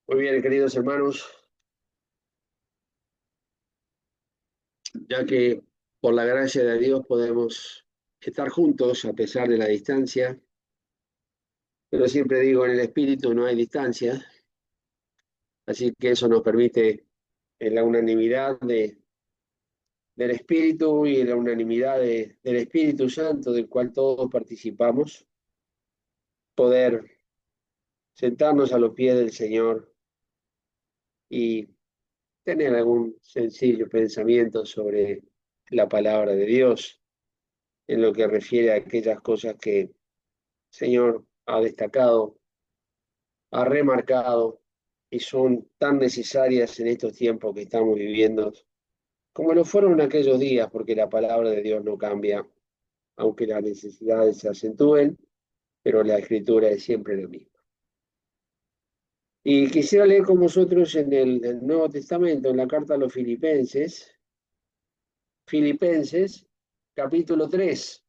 Muy bien, queridos hermanos, ya que por la gracia de Dios podemos estar juntos a pesar de la distancia, pero siempre digo, en el espíritu no hay distancia, así que eso nos permite en la unanimidad del espíritu y en la unanimidad del Espíritu Santo, del cual todos participamos, poder sentarnos a los pies del Señor y tener algún sencillo pensamiento sobre la palabra de Dios en lo que refiere a aquellas cosas que Señor ha destacado, ha remarcado y son tan necesarias en estos tiempos que estamos viviendo, como lo fueron en aquellos días, porque la palabra de Dios no cambia, aunque las necesidades se acentúen, pero la escritura es siempre la misma. Y quisiera leer con vosotros en el Nuevo Testamento, en la carta a los Filipenses, capítulo 3.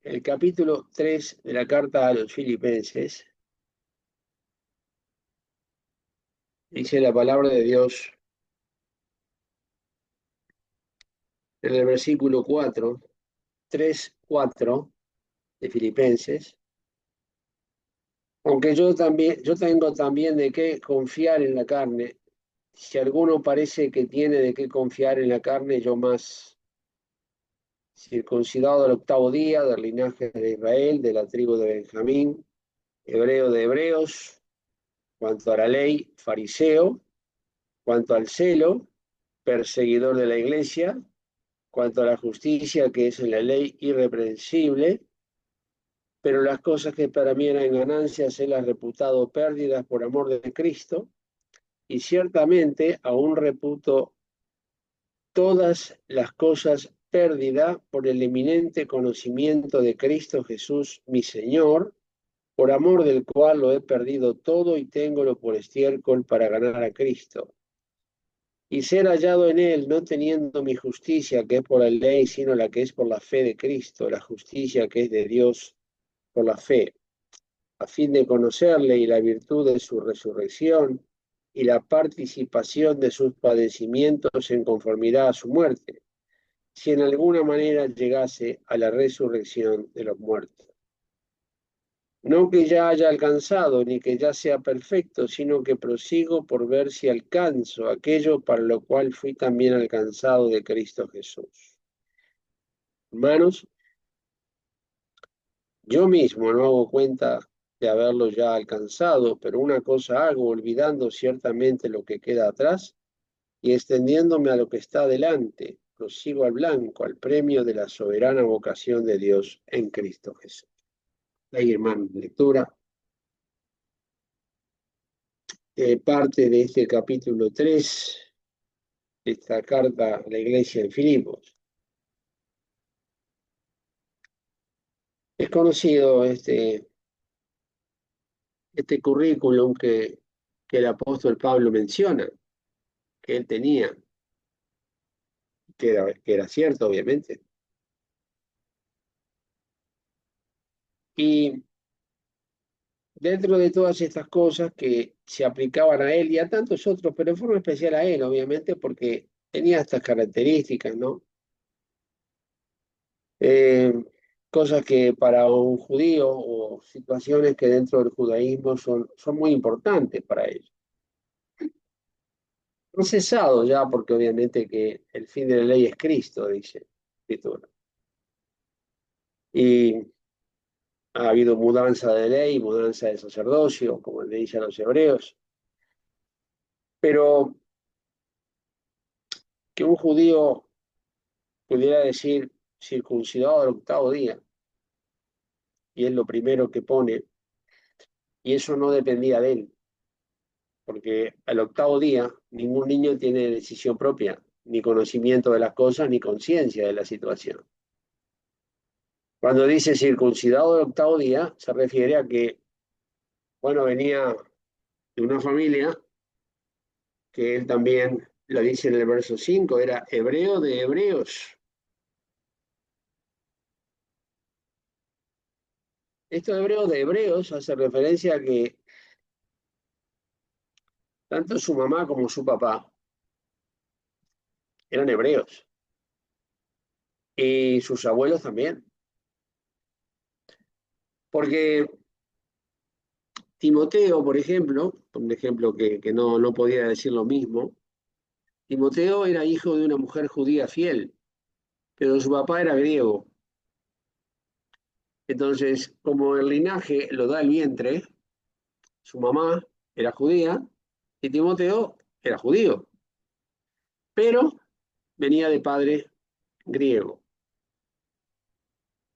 El capítulo 3 de la carta a los Filipenses, dice la palabra de Dios en el versículo 4, 3, 4 de Filipenses, aunque yo tengo también de qué confiar en la carne. Si alguno parece que tiene de qué confiar en la carne, yo más, circuncidado al octavo día, del linaje de Israel, de la tribu de Benjamín, hebreo de hebreos, cuanto a la ley, fariseo, cuanto al celo, perseguidor de la iglesia, cuanto a la justicia que es en la ley, irreprensible. Pero las cosas que para mí eran ganancias, él las reputado pérdidas por amor de Cristo, y ciertamente aún reputo todas las cosas pérdida por el eminente conocimiento de Cristo Jesús, mi Señor, por amor del cual lo he perdido todo y téngolo por estiércol para ganar a Cristo. Y ser hallado en él, no teniendo mi justicia que es por la ley, sino la que es por la fe de Cristo, la justicia que es de Dios por la fe, a fin de conocerle y la virtud de su resurrección y la participación de sus padecimientos en conformidad a su muerte, si en alguna manera llegase a la resurrección de los muertos. No que ya haya alcanzado, ni que ya sea perfecto, sino que prosigo por ver si alcanzo aquello para lo cual fui también alcanzado de Cristo Jesús. Hermanos, yo mismo no hago cuenta de haberlo ya alcanzado, pero una cosa hago, olvidando ciertamente lo que queda atrás y extendiéndome a lo que está delante, prosigo al blanco, al premio de la soberana vocación de Dios en Cristo Jesús. Ahí, hermano, lectura parte de este capítulo 3 de esta carta a la iglesia en Filipos. Es conocido este currículum que el apóstol Pablo menciona, que él tenía, que era cierto, obviamente. Y dentro de todas estas cosas que se aplicaban a él y a tantos otros, pero en forma especial a él, obviamente, porque tenía estas características, ¿no? Eh, Cosas que para un judío o situaciones que dentro del judaísmo son muy importantes para ellos. No cesado ya, porque obviamente que el fin de la ley es Cristo, dice la Escritura. Y ha habido mudanza de ley, mudanza de sacerdocio, como le dice a los hebreos, pero que un judío pudiera decir circuncidado al octavo día, y es lo primero que pone, y eso no dependía de él, porque al octavo día ningún niño tiene decisión propia, ni conocimiento de las cosas, ni conciencia de la situación. Cuando dice circuncidado al octavo día, se refiere a que, bueno, venía de una familia que él también lo dice en el verso 5, era hebreo de hebreos. Esto de hebreo de hebreos hace referencia a que tanto su mamá como su papá eran hebreos y sus abuelos también. Porque Timoteo, por ejemplo, un ejemplo que no podía decir lo mismo, Timoteo era hijo de una mujer judía fiel, pero su papá era griego. Entonces, como el linaje lo da el vientre, su mamá era judía y Timoteo era judío, pero venía de padre griego.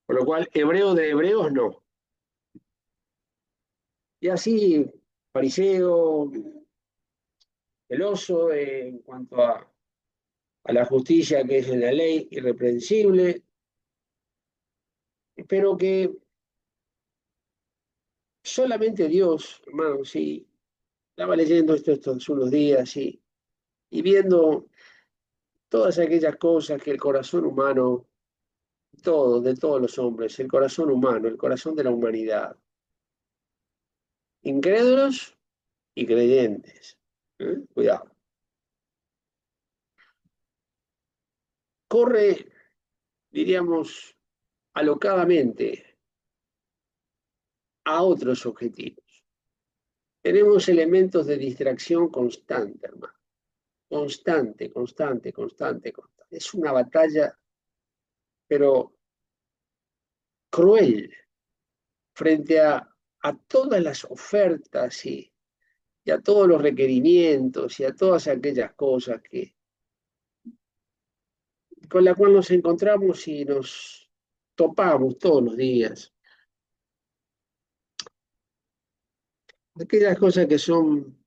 Por lo cual, hebreo de hebreos no. Y así, fariseo, celoso en cuanto a la justicia que es en la ley, irreprensible, pero que solamente Dios, hermano, sí, estaba leyendo esto estos unos días y viendo todas aquellas cosas que el corazón humano, todo, de todos los hombres, el corazón humano, el corazón de la humanidad, incrédulos y creyentes, cuidado, corre, diríamos, alocadamente a otros objetivos. Tenemos elementos de distracción constante, hermano. Constante, constante, constante, constante. Es una batalla, pero cruel, frente a todas las ofertas y a todos los requerimientos y a todas aquellas cosas con las cuales nos encontramos y nos topamos todos los días. Aquellas cosas que son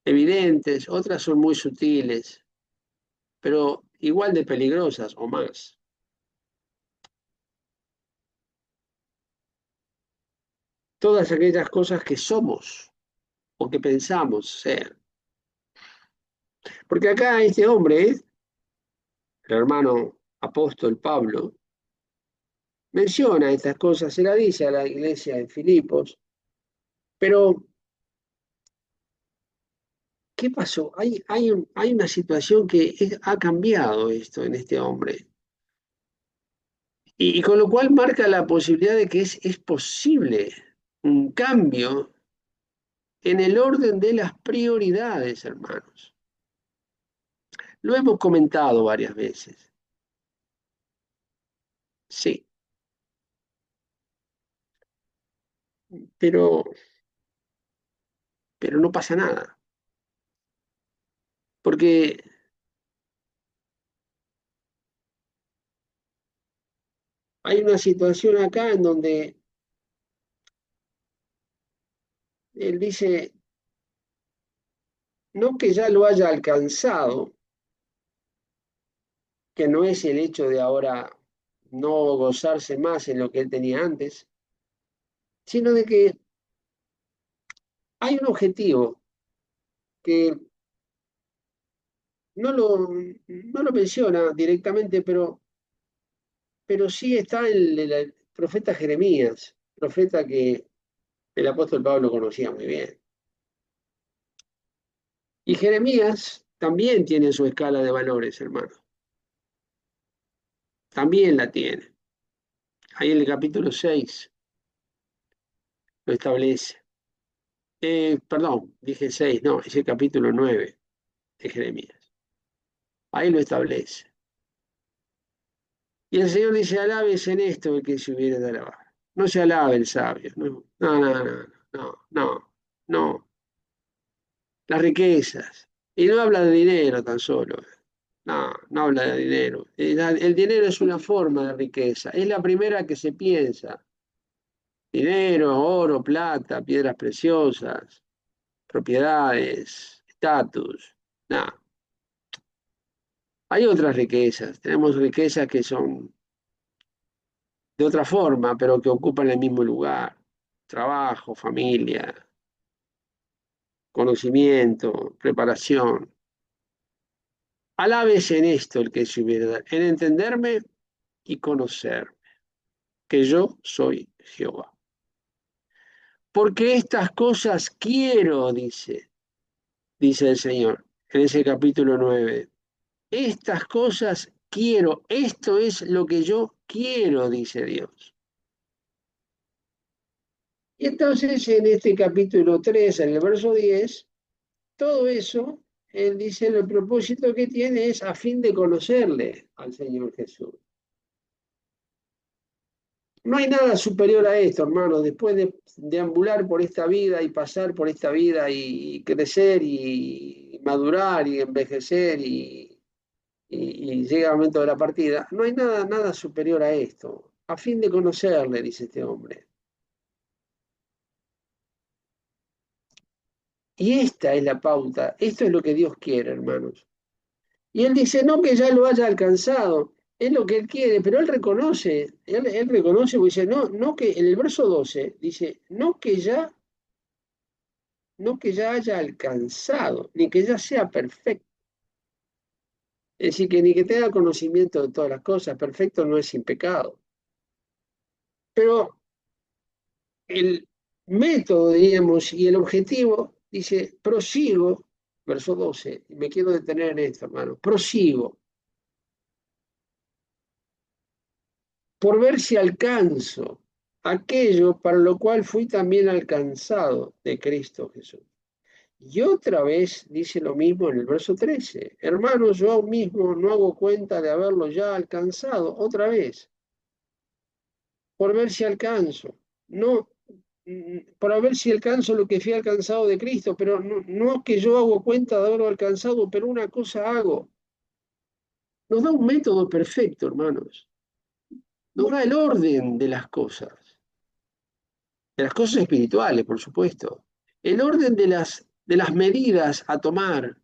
evidentes, otras son muy sutiles, pero igual de peligrosas o más. Todas aquellas cosas que somos o que pensamos ser. Porque acá este hombre, el hermano apóstol Pablo, menciona estas cosas, se la dice a la iglesia de Filipos, pero ¿qué pasó? Hay una situación que ha cambiado esto en este hombre. Y con lo cual marca la posibilidad de que es posible un cambio en el orden de las prioridades, hermanos. Lo hemos comentado varias veces. Sí, pero, pero no pasa nada. Porque hay una situación acá en donde él dice, no que ya lo haya alcanzado, que no es el hecho de ahora no gozarse más en lo que él tenía antes, sino de que hay un objetivo que no lo menciona directamente, pero sí está el profeta Jeremías, profeta que el apóstol Pablo conocía muy bien. Y Jeremías también tiene su escala de valores, hermano. También la tiene. Ahí en el capítulo 6 lo establece. Perdón, dije 6, no, es el capítulo 9 de Jeremías. Ahí lo establece. Y el Señor dice, alabes en esto el que se hubiera de alabar. No se alabe el sabio, no, no, no, no, no, no, no. Las riquezas. Y no habla de dinero tan solo. No, no habla de dinero. El dinero es una forma de riqueza. Es la primera que se piensa. Dinero, oro, plata, piedras preciosas, propiedades, estatus. No. Hay otras riquezas. Tenemos riquezas que son de otra forma, pero que ocupan el mismo lugar. Trabajo, familia, conocimiento, preparación. Alabes en esto el que es verdad, en entenderme y conocer que yo soy Jehová. Porque estas cosas quiero, dice el Señor en ese capítulo 9. Estas cosas quiero, esto es lo que yo quiero, dice Dios. Y entonces en este capítulo 3, en el verso 10, todo eso, él dice, el propósito que tiene es a fin de conocerle al Señor Jesús. No hay nada superior a esto, hermano, después de deambular por esta vida y pasar por esta vida y crecer y madurar y envejecer y llega el momento de la partida, no hay nada superior a esto, a fin de conocerle, dice este hombre. Y esta es la pauta, esto es lo que Dios quiere, hermanos. Y él dice, no que ya lo haya alcanzado, es lo que él quiere, pero él reconoce, porque dice, no que, en el verso 12, dice, no que ya haya alcanzado, ni que ya sea perfecto. Es decir, que ni que tenga conocimiento de todas las cosas, perfecto no es sin pecado. Pero el método, diríamos, y el objetivo, dice, prosigo, verso 12, y me quiero detener en esto, hermano, prosigo, por ver si alcanzo aquello para lo cual fui también alcanzado de Cristo Jesús. Y otra vez dice lo mismo en el verso 13, hermanos, yo aún mismo no hago cuenta de haberlo ya alcanzado, otra vez, por ver si alcanzo, no para ver si alcanzo lo que fui alcanzado de Cristo, pero no que yo hago cuenta de haberlo alcanzado, pero una cosa hago. Nos da un método perfecto, hermanos. Nos da el orden de las cosas espirituales, por supuesto. El orden de las medidas a tomar,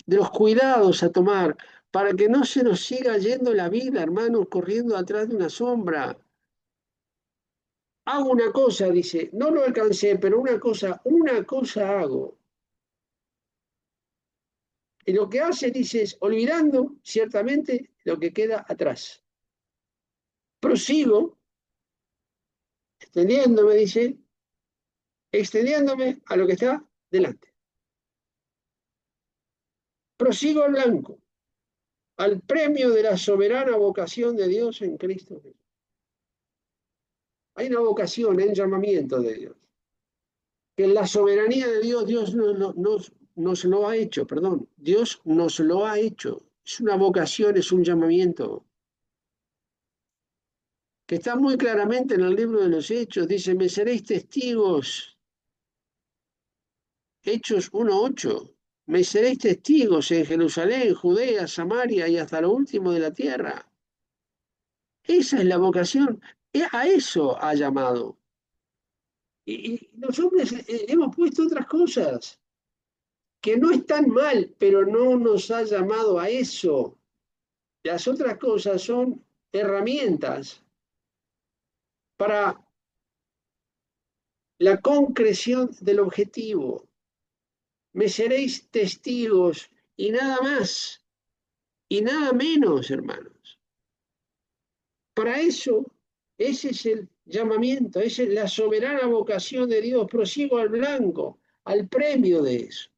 de los cuidados a tomar, para que no se nos siga yendo la vida, hermanos, corriendo atrás de una sombra. Hago una cosa, dice, no lo alcancé, pero una cosa hago. Y lo que hace, dice, es olvidando ciertamente lo que queda atrás. Prosigo, extendiéndome, dice, extendiéndome a lo que está delante. Prosigo al blanco, al premio de la soberana vocación de Dios en Cristo Jesús. Hay una vocación, hay un llamamiento de Dios. Que en la soberanía de Dios, Dios nos lo ha hecho, perdón, Dios nos lo ha hecho. Es una vocación, es un llamamiento. Que está muy claramente en el libro de los Hechos, dice, me seréis testigos. Hechos 1:8. Me seréis testigos en Jerusalén, Judea, Samaria y hasta lo último de la tierra. Esa es la vocación. A eso ha llamado. Y los hombres hemos puesto otras cosas que no están mal, pero no nos ha llamado a eso. Las otras cosas son herramientas para la concreción del objetivo. Me seréis testigos y nada más y nada menos, hermanos. Para eso, ese es el llamamiento, esa es la soberana vocación de Dios. Prosigo al blanco, al premio de eso.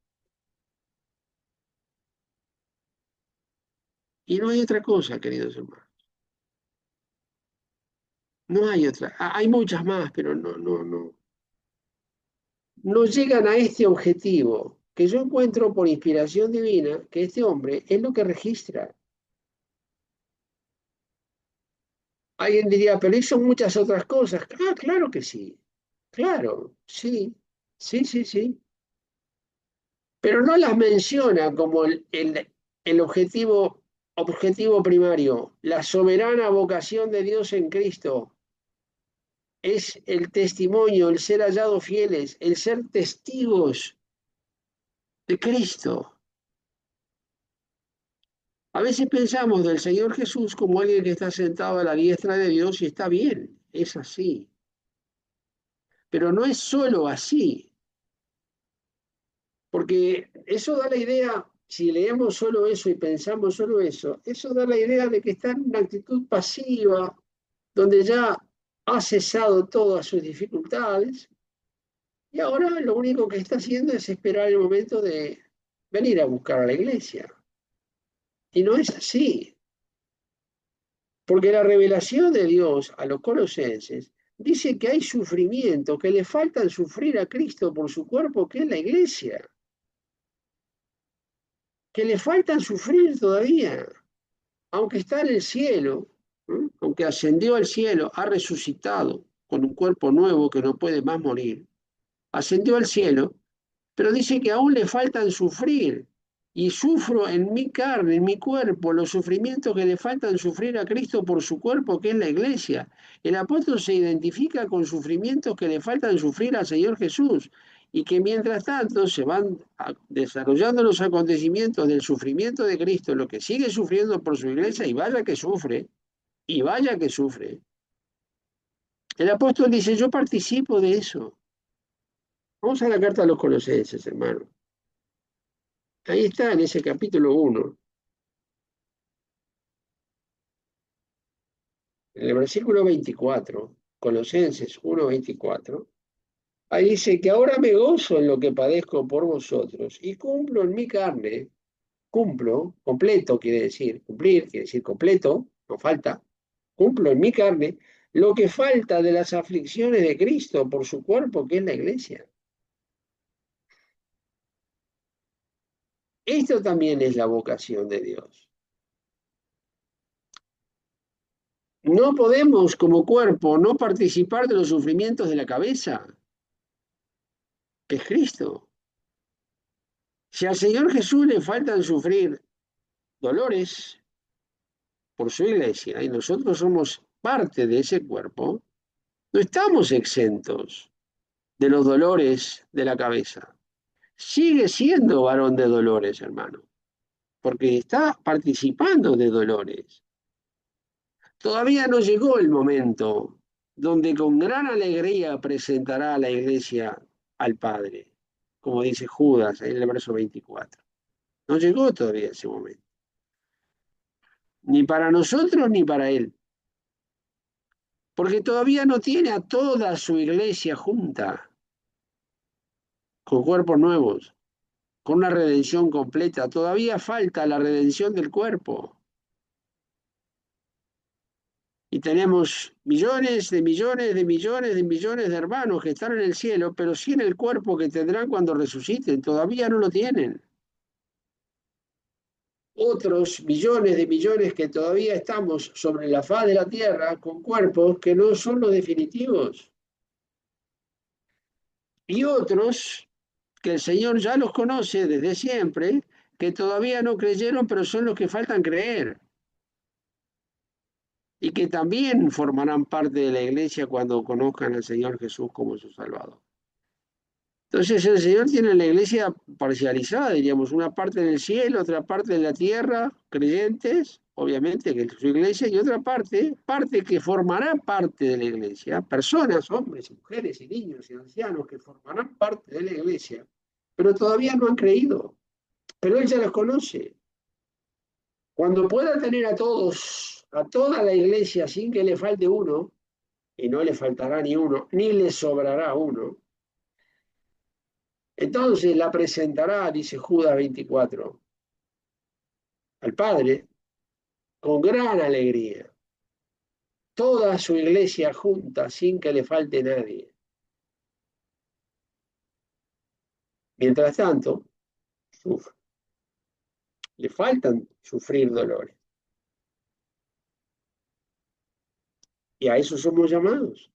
Y no hay otra cosa, queridos hermanos. No hay otra. Hay muchas más, pero no llegan a este objetivo que yo encuentro por inspiración divina, que este hombre es lo que registra. Alguien diría, pero hizo muchas otras cosas. Ah, claro que sí. Claro, sí. Sí, sí, sí. Pero no las menciona como el objetivo primario. La soberana vocación de Dios en Cristo es el testimonio, el ser hallados fieles, el ser testigos de Cristo. A veces pensamos del Señor Jesús como alguien que está sentado a la diestra de Dios y está bien, es así. Pero no es solo así, porque eso da la idea si leemos solo eso y pensamos solo eso da la idea de que está en una actitud pasiva, donde ya ha cesado todas sus dificultades y ahora lo único que está haciendo es esperar el momento de venir a buscar a la iglesia. Y no es así, porque la revelación de Dios a los colosenses dice que hay sufrimiento, que le faltan sufrir a Cristo por su cuerpo, que es la iglesia, que le faltan sufrir todavía, aunque está en el cielo, ¿no? Aunque ascendió al cielo, ha resucitado con un cuerpo nuevo que no puede más morir, ascendió al cielo, pero dice que aún le faltan sufrir. Y sufro en mi carne, en mi cuerpo, los sufrimientos que le faltan sufrir a Cristo por su cuerpo, que es la iglesia. El apóstol se identifica con sufrimientos que le faltan sufrir al Señor Jesús y que mientras tanto se van desarrollando los acontecimientos del sufrimiento de Cristo, lo que sigue sufriendo por su iglesia, y vaya que sufre, y vaya que sufre. El apóstol dice, yo participo de eso. Vamos a la carta a los Colosenses, hermano. Ahí está, en ese capítulo 1, en el versículo 24, Colosenses 1:24, ahí dice que ahora me gozo en lo que padezco por vosotros y cumplo en mi carne, cumplo, completo quiere decir, cumplir quiere decir completo, no falta, cumplo en mi carne lo que falta de las aflicciones de Cristo por su cuerpo, que es la iglesia. Esto también es la vocación de Dios. No podemos como cuerpo no participar de los sufrimientos de la cabeza, que es Cristo. Si al Señor Jesús le faltan sufrir dolores por su iglesia y nosotros somos parte de ese cuerpo, no estamos exentos de los dolores de la cabeza. Sigue siendo varón de dolores, hermano, porque está participando de dolores. Todavía no llegó el momento donde con gran alegría presentará a la iglesia al Padre, como dice Judas en el verso 24. No llegó todavía ese momento, ni para nosotros ni para él, porque todavía no tiene a toda su iglesia junta, con cuerpos nuevos, con una redención completa. Todavía falta la redención del cuerpo. Y tenemos millones de millones de millones de millones de hermanos que están en el cielo, pero sin el cuerpo que tendrán cuando resuciten. Todavía no lo tienen. Otros millones de millones que todavía estamos sobre la faz de la tierra con cuerpos que no son los definitivos. Y otros que el Señor ya los conoce desde siempre, que todavía no creyeron, pero son los que faltan creer. Y que también formarán parte de la iglesia cuando conozcan al Señor Jesús como su Salvador. Entonces el Señor tiene la iglesia parcializada, diríamos, una parte en el cielo, otra parte en la tierra, creyentes, obviamente, que es su iglesia, y otra parte, parte que formará parte de la iglesia, personas, hombres y mujeres y niños y ancianos que formarán parte de la iglesia, pero todavía no han creído, pero Él ya los conoce. Cuando pueda tener a todos, a toda la iglesia sin que le falte uno, y no le faltará ni uno, ni le sobrará uno, entonces la presentará, dice Judas 24, al Padre con gran alegría. Toda su iglesia junta sin que le falte nadie. Mientras tanto, sufre. Le faltan sufrir dolores. Y a eso somos llamados.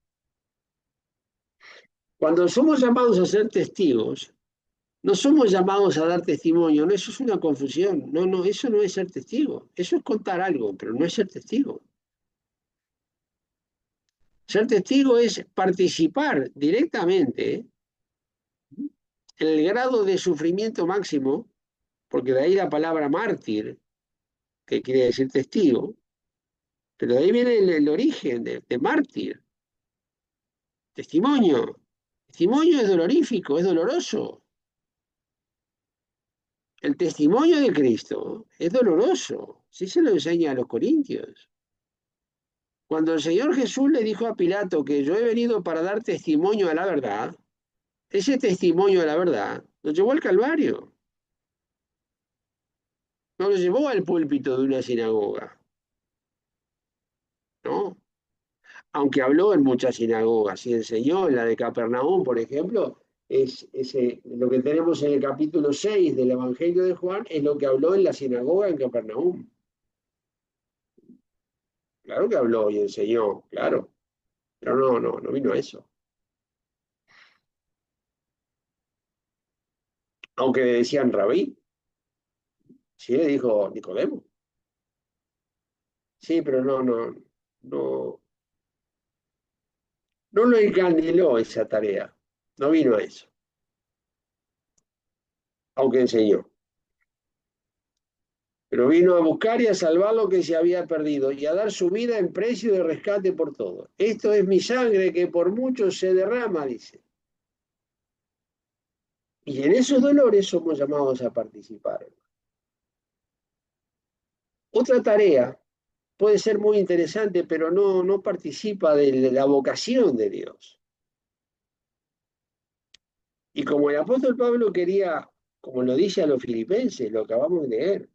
Cuando somos llamados a ser testigos, no somos llamados a dar testimonio, no, eso es una confusión. No, no, eso no es ser testigo. Eso es contar algo, pero no es ser testigo. Ser testigo es participar directamente en el grado de sufrimiento máximo, porque de ahí la palabra mártir, que quiere decir testigo, pero de ahí viene el origen de mártir, testimonio. Testimonio es dolorífico, es doloroso. El testimonio de Cristo es doloroso. Sí se lo enseña a los corintios. Cuando el Señor Jesús le dijo a Pilato que yo he venido para dar testimonio a la verdad, ese testimonio a la verdad lo llevó al Calvario, no lo llevó al púlpito de una sinagoga, ¿no? Aunque habló en muchas sinagogas y enseñó en la de Capernaum, por ejemplo, lo que tenemos en el capítulo 6 del Evangelio de Juan, es lo que habló en la sinagoga en Capernaum. Claro que habló y enseñó, claro, pero no vino a eso. Aunque le decían rabí, sí le dijo Nicodemo. Sí, pero no, no lo encandiló esa tarea, no vino a eso, aunque enseñó. Pero vino a buscar y a salvar lo que se había perdido y a dar su vida en precio de rescate por todo. Esto es mi sangre que por muchos se derrama, dice. Y en esos dolores somos llamados a participar. Otra tarea puede ser muy interesante, pero no participa de la vocación de Dios. Y como el apóstol Pablo quería, como lo dice a los filipenses, lo acabamos de leer,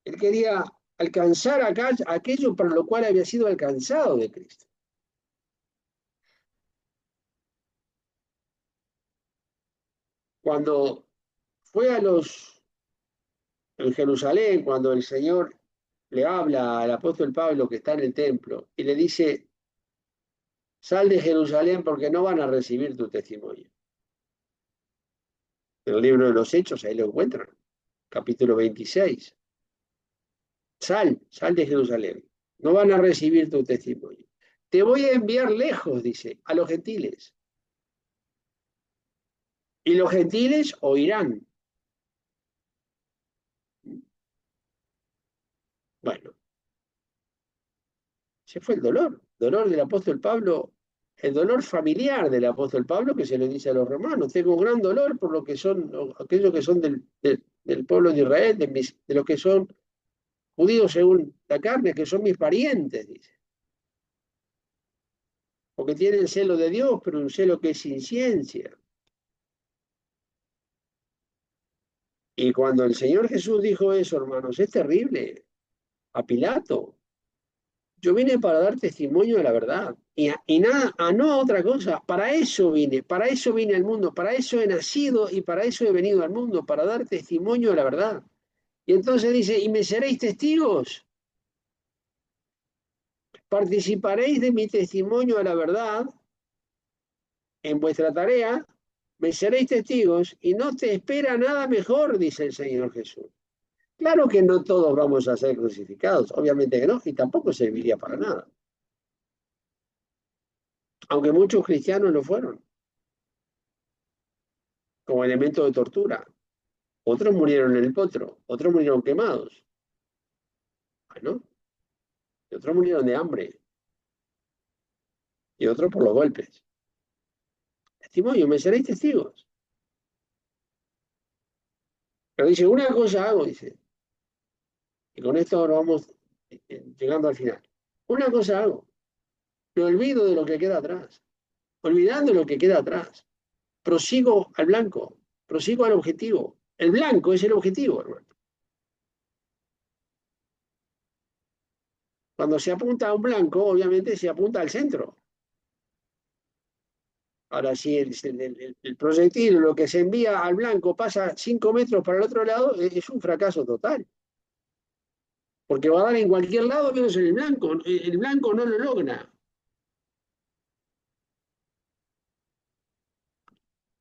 él quería alcanzar acá aquello para lo cual había sido alcanzado de Cristo. Cuando fue en Jerusalén, cuando el Señor le habla al apóstol Pablo que está en el templo y le dice, sal de Jerusalén porque no van a recibir tu testimonio. En el libro de los Hechos, ahí lo encuentran, capítulo 26. Sal de Jerusalén, no van a recibir tu testimonio. Te voy a enviar lejos, dice, a los gentiles. Y los gentiles oirán. Bueno, ese fue el dolor del apóstol Pablo, el dolor familiar del apóstol Pablo que se le dice a los romanos. Tengo gran dolor por lo que son, aquellos que son del pueblo de Israel, de los que son judíos según la carne, que son mis parientes, dice. Porque tienen celo de Dios, pero un celo que es sin ciencia. Y cuando el Señor Jesús dijo eso, hermanos, es terrible. A Pilato, yo vine para dar testimonio de la verdad. Y nada, no a otra cosa. Para eso vine al mundo, para eso he nacido y para eso he venido al mundo, para dar testimonio de la verdad. Y entonces dice, y me seréis testigos, participaréis de mi testimonio de la verdad en vuestra tarea, me seréis testigos y no te espera nada mejor, dice el Señor Jesús. Claro que no todos vamos a ser crucificados, obviamente que no, y tampoco serviría para nada. Aunque muchos cristianos lo fueron, como elemento de tortura. Otros murieron en el potro, otros murieron quemados, bueno, y otros murieron de hambre, y otros por los golpes. Testimonio, me seréis testigos. Pero dice, una cosa hago, dice, y con esto ahora vamos llegando al final. Una cosa hago, me olvido de lo que queda atrás, olvidando lo que queda atrás, prosigo al blanco, prosigo al objetivo. El blanco es el objetivo, hermano. Cuando se apunta a un blanco, obviamente se apunta al centro. Ahora, si el proyectil, lo que se envía al blanco, pasa 5 metros para el otro lado, es un fracaso total. Porque va a dar en cualquier lado menos en el blanco. El blanco no lo logra.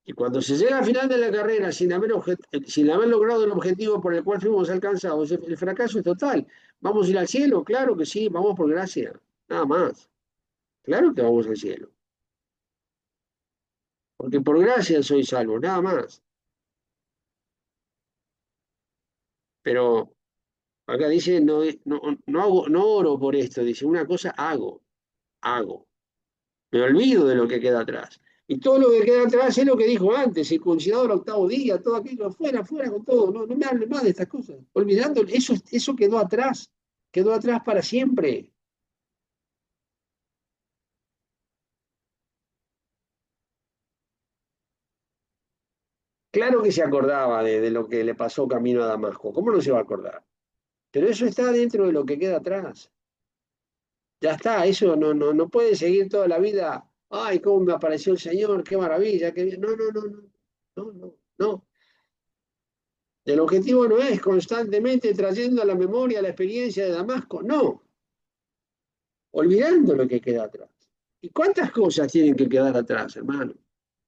Y cuando se llega al final de la carrera sin haber logrado el objetivo por el cual fuimos alcanzados, el fracaso es total. ¿Vamos a ir al cielo? Claro que sí, vamos por gracia. Nada más. Claro que vamos al cielo. Porque por gracia soy salvo, nada más. Pero acá dice, no oro por esto, dice, una cosa hago. Me olvido de lo que queda atrás. Y todo lo que queda atrás es lo que dijo antes, circuncidado al octavo día, todo aquello, fuera, fuera con todo, no, no me hable más de estas cosas. Olvidando, eso quedó atrás para siempre. Claro que se acordaba de lo que le pasó camino a Damasco, ¿cómo no se va a acordar? Pero eso está dentro de lo que queda atrás. Ya está, eso no puede seguir toda la vida. Ay, cómo me apareció el Señor, qué maravilla, qué bien. No, no, no, no, no, no, no. El objetivo no es constantemente trayendo a la memoria la experiencia de Damasco, no, olvidando lo que queda atrás. ¿Y cuántas cosas tienen que quedar atrás, hermano?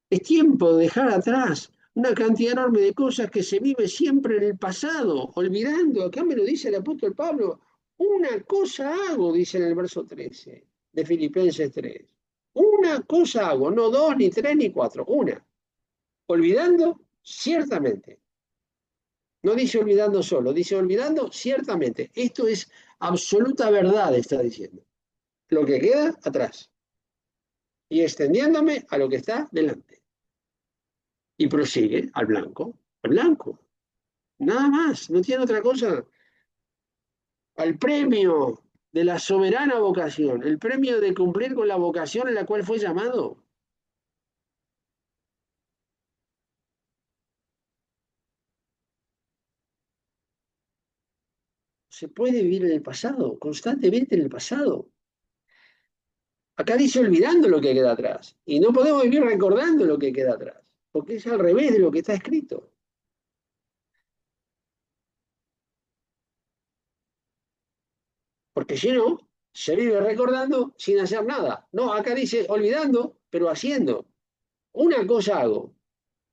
Es tiempo de dejar atrás una cantidad enorme de cosas que se vive siempre en el pasado, olvidando. Acá me lo dice el apóstol Pablo. Una cosa hago, dice en el verso 13 de Filipenses 3. Una cosa hago, no dos, ni tres, ni cuatro, una. Olvidando ciertamente. No dice olvidando solo, dice olvidando ciertamente. Esto es absoluta verdad, está diciendo. Lo que queda atrás. Y extendiéndome a lo que está delante. Y prosigue al blanco. Al blanco. Nada más, no tiene otra cosa. Al premio de la soberana vocación, el premio de cumplir con la vocación en la cual fue llamado. Se puede vivir en el pasado, constantemente en el pasado. Acá dice olvidando lo que queda atrás. Y no podemos vivir recordando lo que queda atrás, porque es al revés de lo que está escrito. Porque si no, se vive recordando sin hacer nada. No, acá dice olvidando, pero haciendo. Una cosa hago,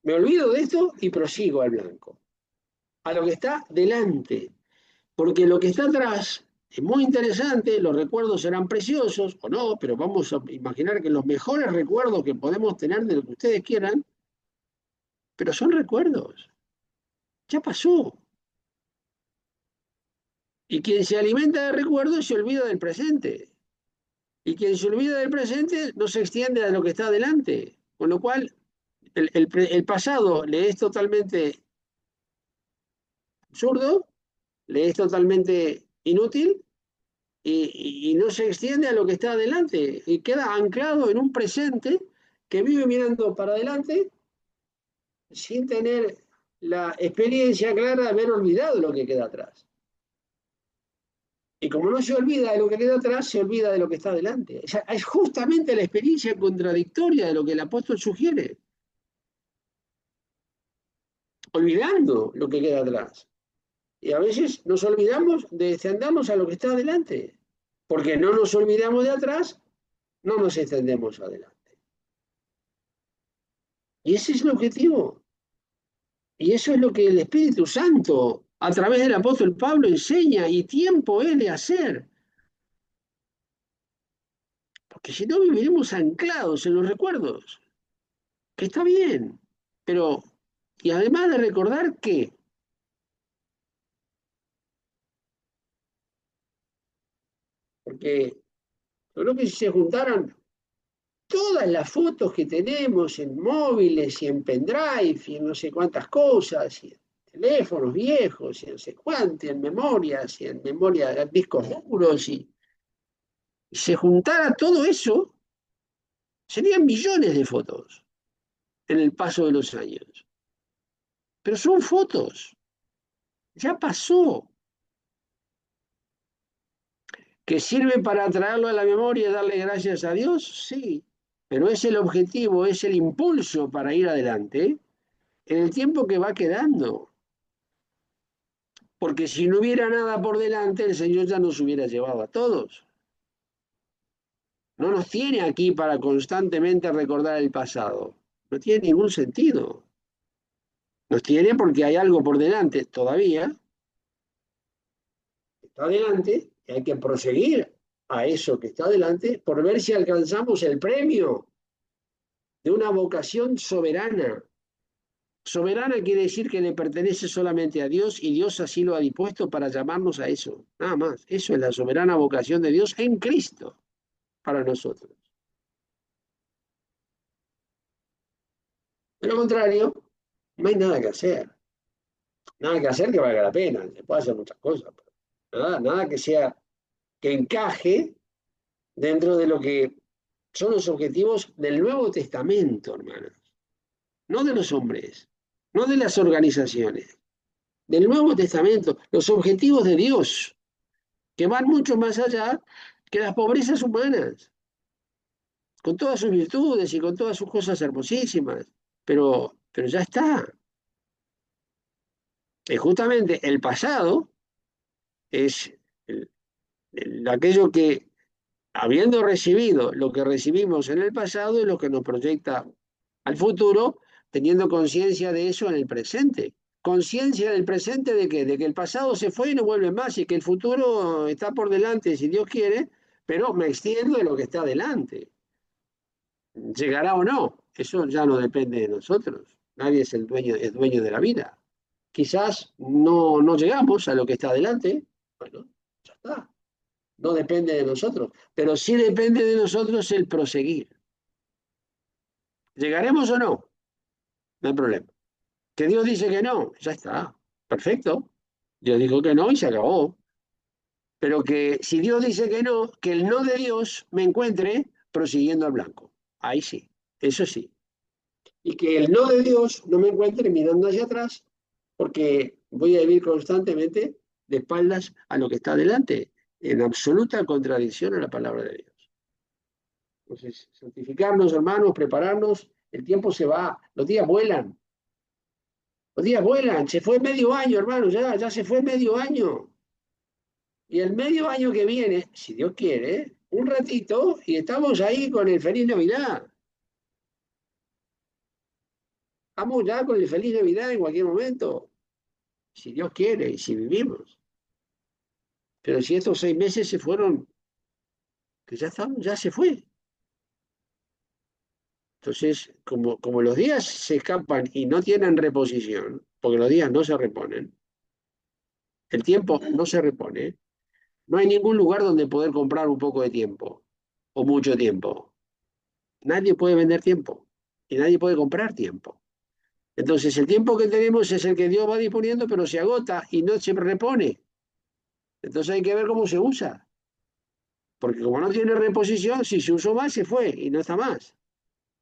me olvido de esto y prosigo al blanco, a lo que está delante. Porque lo que está atrás es muy interesante, los recuerdos serán preciosos o no, pero vamos a imaginar que los mejores recuerdos que podemos tener de lo que ustedes quieran, pero son recuerdos, ya pasó. Y quien se alimenta de recuerdos se olvida del presente. Y quien se olvida del presente no se extiende a lo que está adelante. Con lo cual, el pasado le es totalmente absurdo, le es totalmente inútil y no se extiende a lo que está adelante y queda anclado en un presente que vive mirando para adelante sin tener la experiencia clara de haber olvidado lo que queda atrás. Y como no se olvida de lo que queda atrás, se olvida de lo que está adelante. O sea, es justamente la experiencia contradictoria de lo que el apóstol sugiere, olvidando lo que queda atrás. Y a veces nos olvidamos de extendernos a lo que está adelante, porque no nos olvidamos de atrás, no nos extendemos adelante. Y ese es el objetivo. Y eso es lo que el Espíritu Santo, a través del apóstol Pablo, enseña y tiempo es de hacer. Porque si no viviremos anclados en los recuerdos, que está bien, pero, y además de recordar que, porque yo creo que si se juntaran todas las fotos que tenemos en móviles y en pendrive y en no sé cuántas cosas, y en teléfonos viejos, y en no sé cuánto, y en memoria de discos duros, y se juntara todo eso, serían millones de fotos en el paso de los años. Pero son fotos, ya pasó. ¿Que sirve para traerlo a la memoria y darle gracias a Dios? Sí, pero es el objetivo, es el impulso para ir adelante en el tiempo que va quedando. Porque si no hubiera nada por delante, el Señor ya nos hubiera llevado a todos. No nos tiene aquí para constantemente recordar el pasado. No tiene ningún sentido. Nos tiene porque hay algo por delante todavía. Está adelante y hay que proseguir a eso que está adelante por ver si alcanzamos el premio de una vocación soberana. Soberana quiere decir que le pertenece solamente a Dios y Dios así lo ha dispuesto para llamarnos a eso. Nada más. Eso es la soberana vocación de Dios en Cristo para nosotros. De lo contrario, no hay nada que hacer. Nada que hacer que valga la pena. Se puede hacer muchas cosas, pero nada que sea, que encaje dentro de lo que son los objetivos del Nuevo Testamento, hermanos. No de los hombres, no de las organizaciones, del Nuevo Testamento, los objetivos de Dios, que van mucho más allá que las pobrezas humanas, con todas sus virtudes y con todas sus cosas hermosísimas, pero ya está. Justamente el pasado es aquello que, habiendo recibido lo que recibimos en el pasado, es lo que nos proyecta al futuro, teniendo conciencia de eso en el presente. Conciencia del presente de que, el pasado se fue y no vuelve más y que el futuro está por delante, si Dios quiere, pero me extiendo de lo que está delante. ¿Llegará o no? Eso ya no depende de nosotros. Nadie es dueño de la vida. Quizás no llegamos a lo que está adelante. Bueno, ya está. No depende de nosotros. Pero sí depende de nosotros el proseguir. ¿Llegaremos o no? No hay problema. Que Dios dice que no, ya está. Perfecto. Dios dijo que no y se acabó. Pero que si Dios dice que no, que el no de Dios me encuentre prosiguiendo al blanco. Ahí sí. Eso sí. Y que el no de Dios no me encuentre mirando hacia atrás, porque voy a vivir constantemente de espaldas a lo que está delante, en absoluta contradicción a la palabra de Dios. Entonces, santificarnos, hermanos, prepararnos, el tiempo se va, los días vuelan, se fue medio año, hermanos, ya se fue medio año. Y el medio año que viene, si Dios quiere, un ratito, y estamos ahí con el Feliz Navidad. Estamos ya con el Feliz Navidad en cualquier momento, si Dios quiere y si vivimos. Pero si estos 6 meses se fueron, que ya estamos, ya se fue. Entonces, como los días se escapan y no tienen reposición, porque los días no se reponen, el tiempo no se repone, no hay ningún lugar donde poder comprar un poco de tiempo o mucho tiempo. Nadie puede vender tiempo y nadie puede comprar tiempo. Entonces, el tiempo que tenemos es el que Dios va disponiendo, pero se agota y no se repone. Entonces hay que ver cómo se usa. Porque como no tiene reposición, si se usó mal, se fue y no está más.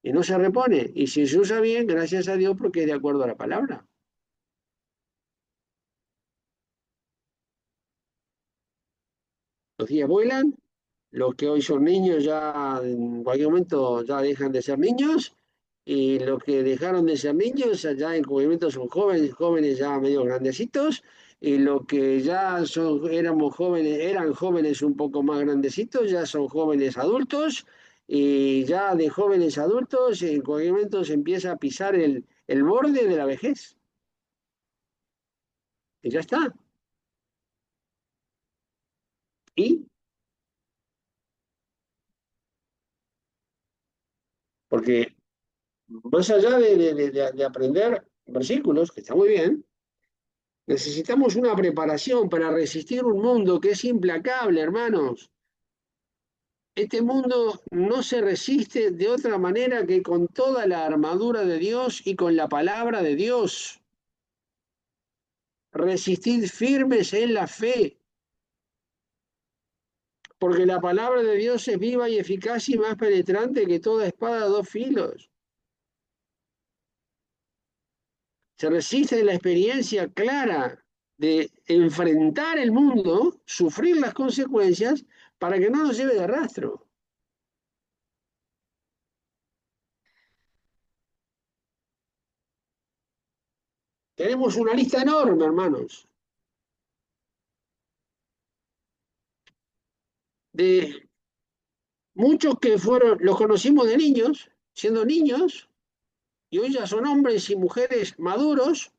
Y no se repone. Y si se usa bien, gracias a Dios, porque es de acuerdo a la palabra. Los días vuelan, los que hoy son niños ya en cualquier momento ya dejan de ser niños, y los que dejaron de ser niños ya en cualquier momento son jóvenes, jóvenes ya medio grandecitos, y los que ya éramos jóvenes, eran jóvenes un poco más grandecitos, ya son jóvenes adultos, y ya de jóvenes adultos en cualquier momento se empieza a pisar el borde de la vejez. Y ya está. Y porque más allá de aprender versículos, que está muy bien, necesitamos una preparación para resistir un mundo que es implacable, hermanos. Este mundo no se resiste de otra manera que con toda la armadura de Dios y con la palabra de Dios. Resistid firmes en la fe, porque la palabra de Dios es viva y eficaz y más penetrante que toda espada de dos filos. Se resiste en la experiencia clara de enfrentar el mundo, sufrir las consecuencias para que no nos lleve de rastro. Tenemos una lista enorme, hermanos, de muchos que los conocimos de niños, siendo niños, y hoy ya son hombres y mujeres maduros,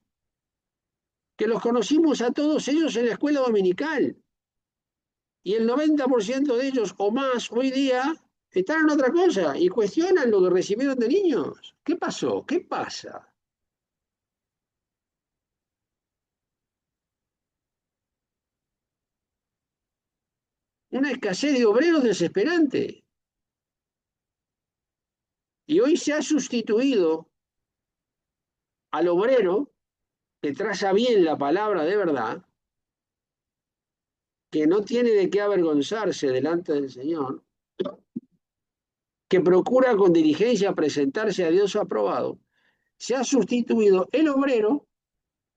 que los conocimos a todos ellos en la escuela dominical. Y el 90% de ellos o más hoy día están en otra cosa y cuestionan lo que recibieron de niños. ¿Qué pasó? ¿Qué pasa? Una escasez de obreros desesperante. Y hoy se ha sustituido al obrero que traza bien la palabra de verdad, que no tiene de qué avergonzarse delante del Señor, que procura con diligencia presentarse a Dios aprobado, se ha sustituido el obrero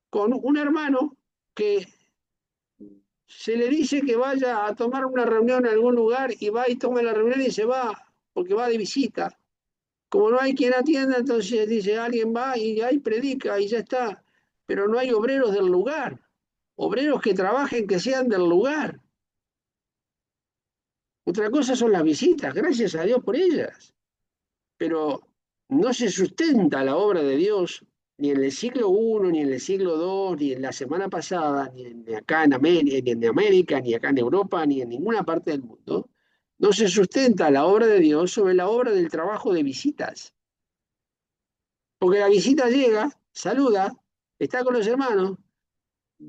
con un hermano que se le dice que vaya a tomar una reunión en algún lugar y va y toma la reunión y se va, porque va de visita. Como no hay quien atienda, entonces dice, alguien va y ahí predica y ya está. Pero no hay obreros del lugar, obreros que trabajen, que sean del lugar. Otra cosa son las visitas, gracias a Dios por ellas. Pero no se sustenta la obra de Dios ni en el siglo I, ni en el siglo II, ni en la semana pasada, ni acá en América, ni en América, ni acá en Europa, ni en ninguna parte del mundo. No se sustenta la obra de Dios sobre la obra del trabajo de visitas. Porque la visita llega, saluda, está con los hermanos,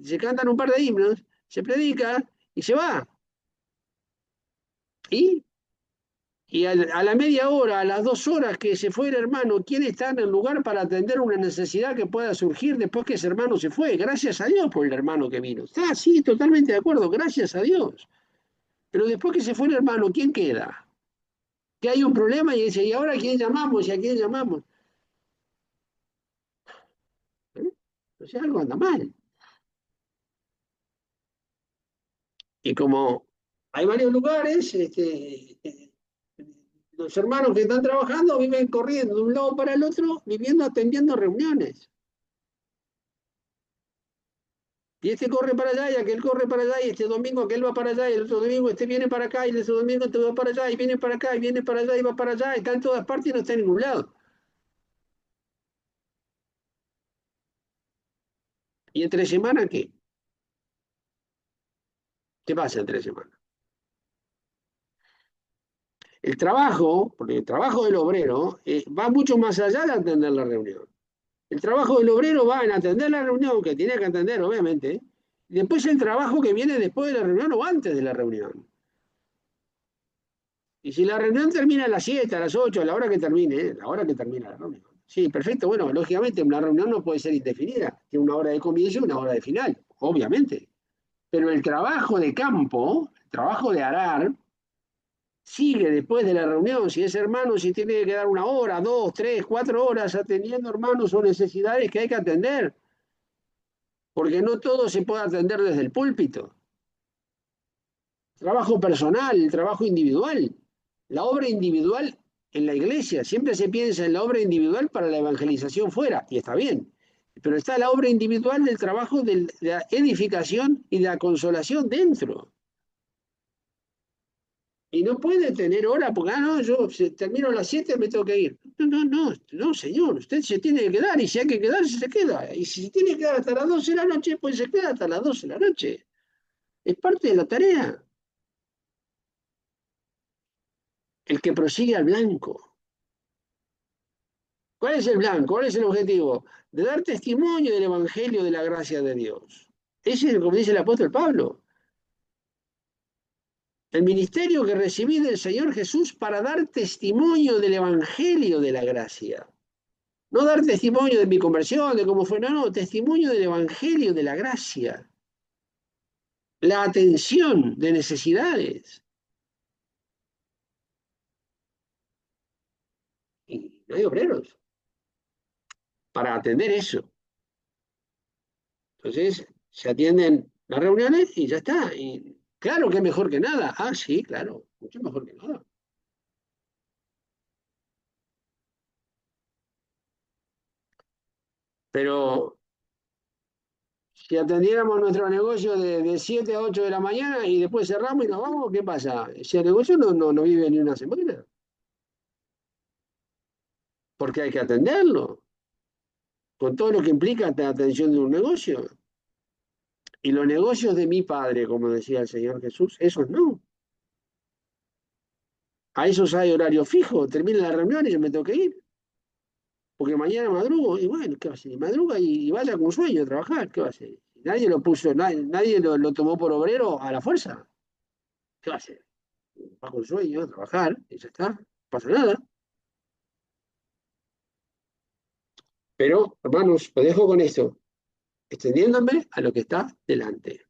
se cantan un par de himnos, se predica y se va. Y a la media hora, a las 2 horas que se fue el hermano, ¿quién está en el lugar para atender una necesidad que pueda surgir después que ese hermano se fue? Gracias a Dios por el hermano que vino. Está, sí, totalmente de acuerdo, gracias a Dios. Pero después que se fue el hermano, ¿quién queda? Que hay un problema y dice, ¿y ahora a quién llamamos? ¿Y a quién llamamos? ¿Eh? O sea, algo anda mal. Y como hay varios lugares, los hermanos que están trabajando viven corriendo de un lado para el otro, viviendo, atendiendo reuniones. Y este corre para allá y aquel corre para allá y este domingo aquel va para allá y el otro domingo este viene para acá y el otro domingo este va para allá y viene para acá y viene para allá y va para allá y está en todas partes y no está en ningún lado. ¿Y entre semana qué? ¿Qué pasa entre semana? El trabajo, porque el trabajo del obrero va mucho más allá de atender la reunión. El trabajo del obrero va en atender la reunión, que tiene que atender, obviamente, y después el trabajo que viene después de la reunión o antes de la reunión. Y si la reunión termina a las 7, a las 8, a la hora que termine, la hora que termina la reunión. Sí, perfecto. Bueno, lógicamente una reunión no puede ser indefinida. Tiene una hora de comienzo y una hora de final, obviamente. Pero el trabajo de campo, el trabajo de arar, sigue después de la reunión. Si es hermano, si tiene que dar 1 hora, 2, 3, 4 horas atendiendo hermanos o necesidades que hay que atender. Porque no todo se puede atender desde el púlpito. Trabajo personal, el trabajo individual, la obra individual en la iglesia. Siempre se piensa en la obra individual para la evangelización fuera, y está bien, pero está la obra individual del trabajo de la edificación y la consolación dentro. Y no puede tener hora, porque, no, yo termino a las 7, me tengo que ir. No, no, no, no, señor, usted se tiene que quedar, y si hay que quedarse, se queda. Y si se tiene que quedar hasta las 12 de la noche, pues se queda hasta las 12 de la noche. Es parte de la tarea. El que prosigue al blanco. ¿Cuál es el blanco? ¿Cuál es el objetivo? De dar testimonio del Evangelio de la gracia de Dios. Ese es como dice el apóstol Pablo. El ministerio que recibí del Señor Jesús para dar testimonio del Evangelio de la gracia. No dar testimonio de mi conversión, de cómo fue, no, no, testimonio del Evangelio de la gracia. La atención de necesidades. Y no hay obreros para atender eso. Entonces, se atienden las reuniones y ya está. Y claro que es mejor que nada. Ah, sí, claro, mucho mejor que nada. Pero si atendiéramos nuestro negocio de 7 a 8 de la mañana y después cerramos y nos vamos, ¿qué pasa? Ese negocio no vive ni una semana, porque hay que atenderlo, con todo lo que implica la atención de un negocio. Y los negocios de mi padre, como decía el Señor Jesús, esos no. A esos hay horario fijo, termina la reunión y yo me tengo que ir. Porque mañana madrugo, y bueno, ¿qué va a hacer? Y madruga y vaya con sueño a trabajar, ¿qué va a hacer? Nadie lo puso, nadie lo tomó por obrero a la fuerza, ¿qué va a hacer? Va con sueño a trabajar, y ya está, no pasa nada. Pero, hermanos, lo dejo con esto, extendiéndome a lo que está delante.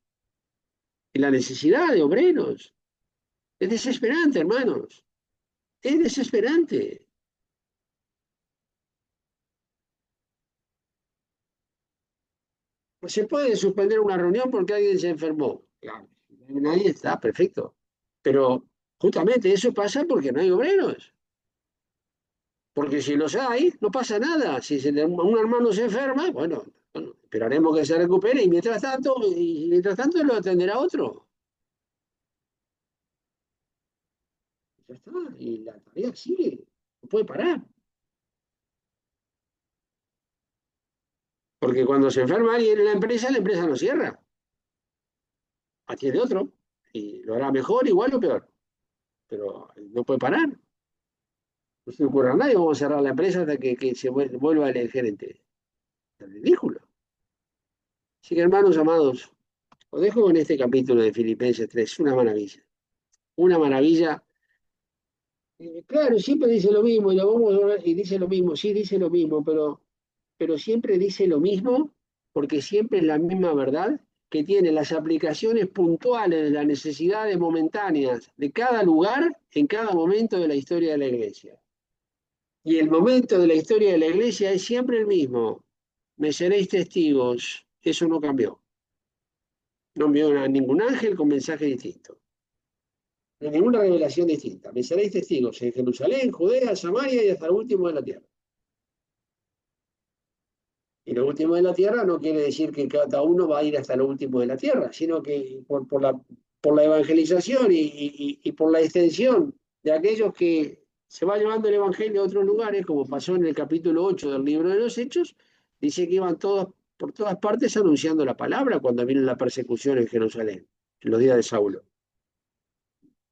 Y la necesidad de obreros es desesperante, hermanos. Es desesperante. Se puede suspender una reunión porque alguien se enfermó. Claro, nadie está, perfecto. Pero justamente eso pasa porque no hay obreros. Porque si los hay, no pasa nada. Si un hermano se enferma, bueno, esperaremos que se recupere y mientras tanto lo atenderá otro. Ya está. Y la tarea sigue. No puede parar. Porque cuando se enferma alguien en la empresa no cierra. Atiende otro. Y lo hará mejor, igual o peor. Pero no puede parar. No se le ocurre a nadie, vamos a cerrar la empresa hasta que se vuelva el gerente. Es ridículo. Así que, hermanos amados, os dejo con este capítulo de Filipenses 3, una maravilla. Una maravilla. Claro, siempre dice lo mismo, y lo vamos a ver, y dice lo mismo, sí, dice lo mismo, pero siempre dice lo mismo, porque siempre es la misma verdad, que tiene las aplicaciones puntuales de las necesidades momentáneas de cada lugar en cada momento de la historia de la iglesia. Y el momento de la historia de la iglesia es siempre el mismo. Me seréis testigos. Eso no cambió. No envió a ningún ángel con mensaje distinto. No hay ninguna revelación distinta. Me seréis testigos en Jerusalén, Judea, Samaria y hasta el último de la tierra. Y lo último de la tierra no quiere decir que cada uno va a ir hasta lo último de la tierra, sino que por la evangelización y por la extensión de aquellos que se va llevando el evangelio a otros lugares, como pasó en el capítulo 8 del libro de los Hechos, dice que iban todos por todas partes anunciando la palabra cuando vino la persecución en Jerusalén, en los días de Saulo.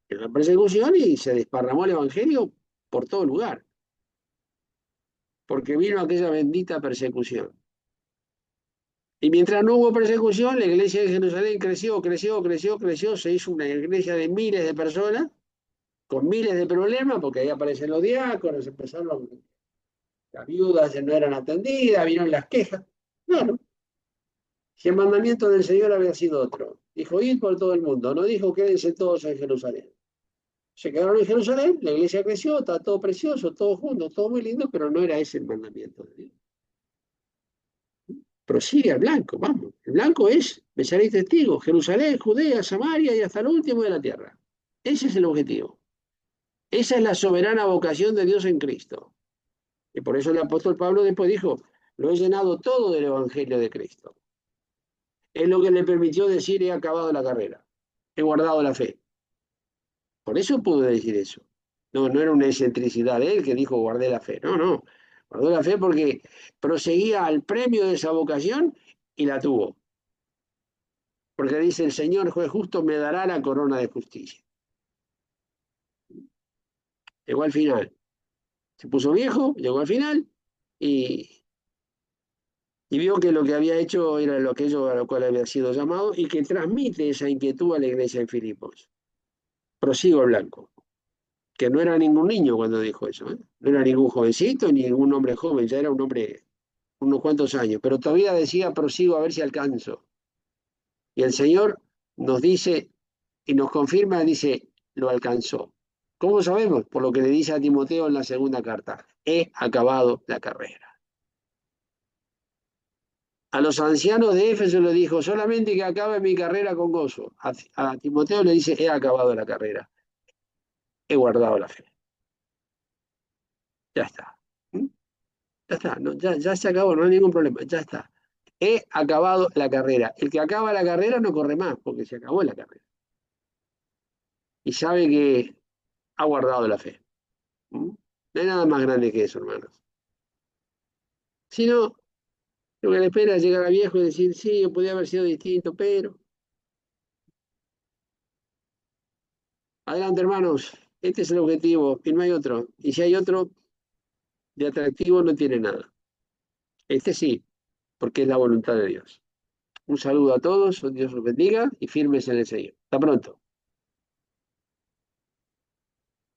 En la persecución y se desparramó el evangelio por todo lugar, porque vino aquella bendita persecución. Y mientras no hubo persecución, la iglesia de Jerusalén creció, creció, creció, creció, se hizo una iglesia de miles de personas, con miles de problemas, porque ahí aparecen los diáconos, empezaron, las viudas no eran atendidas, vieron las quejas. Bueno, si el mandamiento del Señor había sido otro, dijo, id por todo el mundo, no dijo, quédense todos en Jerusalén. Se quedaron en Jerusalén, la iglesia creció, está todo precioso, todo junto, todo muy lindo, pero no era ese el mandamiento de Dios. Prosigue al blanco, vamos. El blanco es, me seréis testigos, Jerusalén, Judea, Samaria y hasta el último de la tierra. Ese es el objetivo. Esa es la soberana vocación de Dios en Cristo. Y por eso el apóstol Pablo después dijo, lo he llenado todo del Evangelio de Cristo. Es lo que le permitió decir, he acabado la carrera, he guardado la fe. Por eso pudo decir eso. No, no era una excentricidad de él que dijo guardé la fe. No, no. Guardó la fe porque proseguía al premio de esa vocación y la tuvo. Porque dice el Señor juez justo me dará la corona de justicia. Llegó al final. Se puso viejo, llegó al final y, y vio que lo que había hecho era aquello a lo cual había sido llamado y que transmite esa inquietud a la iglesia en Filipos. Prosigo el blanco, que no era ningún niño cuando dijo eso, ¿eh? No era ningún jovencito ni ningún hombre joven, ya era un hombre unos cuantos años, pero todavía decía prosigo a ver si alcanzo. Y el Señor nos dice y nos confirma, dice, lo alcanzó. ¿Cómo sabemos? Por lo que le dice a Timoteo en la segunda carta, he acabado la carrera. A los ancianos de Éfeso le dijo, solamente que acabe mi carrera con gozo. A Timoteo le dice, he acabado la carrera, he guardado la fe. Ya está. ¿Mm? Ya está, no, ya se acabó, no hay ningún problema, ya está. He acabado la carrera. El que acaba la carrera no corre más, porque se acabó la carrera. Y sabe que ha guardado la fe. ¿Mm? No hay nada más grande que eso, hermanos. Si no, lo que le espera es llegar a viejo y decir, sí, yo podía haber sido distinto, pero... Adelante, hermanos. Este es el objetivo y no hay otro. Y si hay otro, de atractivo no tiene nada. Este sí, porque es la voluntad de Dios. Un saludo a todos, Dios los bendiga y firmes en el Señor. Hasta pronto.